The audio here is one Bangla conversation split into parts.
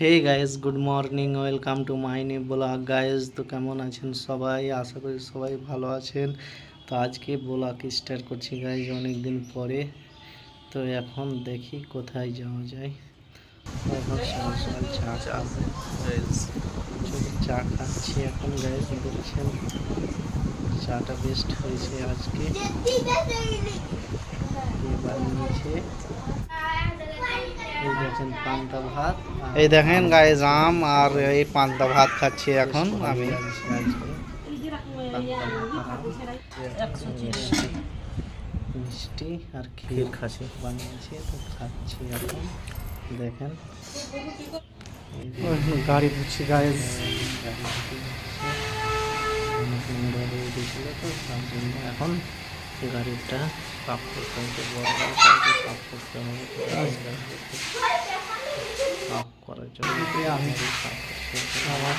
Hey guys, good morning, welcome to my new blog guys. তো কেমন আছেন সবাই? আশা করি সবাই ভালো আছেন। তো আজকে ব্লগ স্টার্ট করছি গাইস অনেক দিন পরে। তো এখন দেখি কোথায় যাওয়া যায়। এখন সকাল সকাল চা খাচ্ছি এখন গাইস। দেখছেন চাটা বেস্ট হয়েছে আজকে। এবার নিচে এই দেখেন পান্তা ভাত, এই দেখেন গাইস আম আর এই পান্তা ভাত খাচ্ছি এখন আমি। মিষ্টি আর ক্ষীর খাচ্ছি বানিয়েছি, তো খাচ্ছি এখন। দেখেন গাড়ি ঢুকছি গাইস, গাড়ি ঢুকছিল তো তার জন্য এখন গাড়িটা সাফ করতে হবে, বড় গাড়িটা সাফ করতে হবে। সাফ করার জন্য আমি সাফ করতে আমার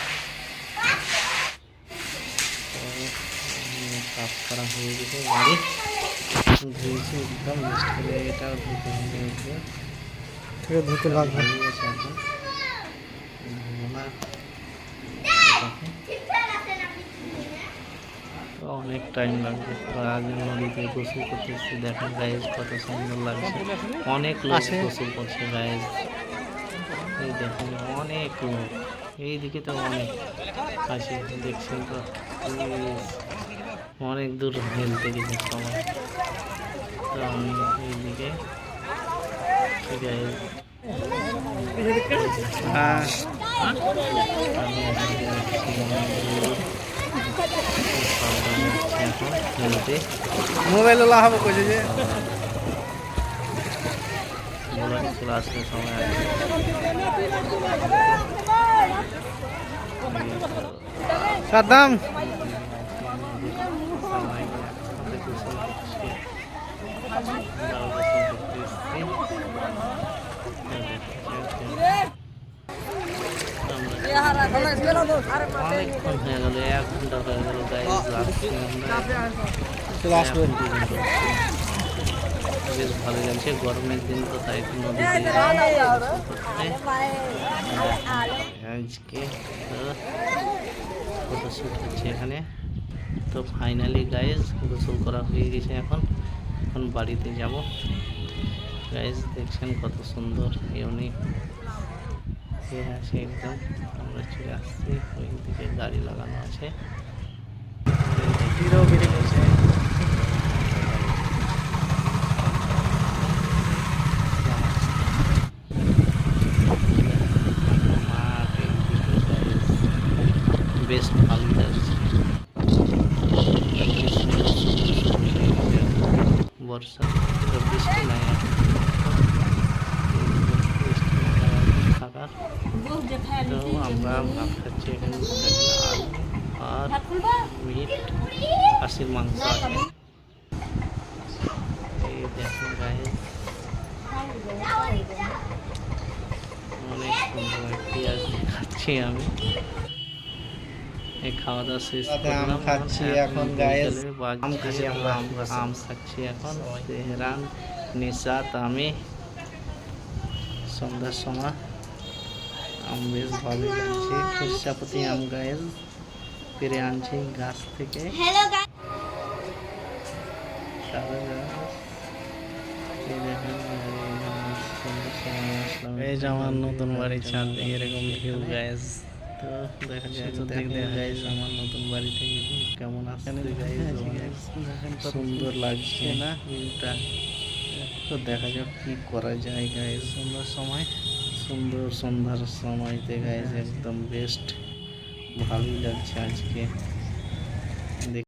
সাফ করা হয়ে গেছে। গাড়ি ধুয়েছে একদম মিক্সড করে, এটাও ধুতে হবে ধুতে লাগবে এখন। অনেক টাইম লাগবে, আগে নদীতে গোসল করতেছি। দেখেন গাইজ কত সুন্দর লাগছে, অনেক লোক গোসল করছে গাইজ। এই দেখেন অনেক লোক, এইদিকে তো অনেক আছে দেখছেন তো, অনেক দূর হেলতে গেছে সবাই। তো আমি এইদিকে মোবাইল হবে কইছে যে চলে আসলে সময় আসবে। সাদ্দাম অনেকক্ষণ হয়ে গেল, 1 ঘন্টা হয়ে গেল গাইজ। বেশ ভালো লাগছে, গরমের দিন তো তাই নদীতে আজকে ফটোশ্যুট হচ্ছে এখানে। তো ফাইনালি গাইজ গোসল করা হয়ে গেছে, এখন বাড়িতে যাব গাইজ। দেখছেন কত সুন্দর ইউনিক আছে একদম। আমরা চলে আসছি, ওই দিকে গাড়ি লাগানো আছে। বেশ ভালো লাগছে, বর্ষা তো বৃষ্টি নাই থাকার। তো আমরা ভাত খাচ্ছি এখানে, আলু আর মিট, খাসির মাংস আছে। এই দেখুন গায়ে অনেক সুন্দর পেঁয়াজ খাচ্ছি আমি। এই খাওয়া দাওয়া শেষ করলাম, খাচ্ছি এখন গাইস আম খাচ্ছি এখন। তেহরান, নিশাত, আমি সন্ধ্যার সময় আম বেশ ভালো লাগছে। খুরসাপতি আম গাইস পেরে আনছি গাছ থেকে। এই যে আমার নতুন বাড়ি ছাদ, এরকম ভিউ গাইস। তো দেখা যায় তো দেখতে গাইস আমার নতুন বাড়ি থেকে কেমন আসছে গাইস, সুন্দর লাগছে না ভিউটা। তো দেখা যাক কি করা যায় গাইস। সুন্দর সন্ধ্যার সময়তে গাইস একদম বেস্ট, ভালোই লাগছে আজকে।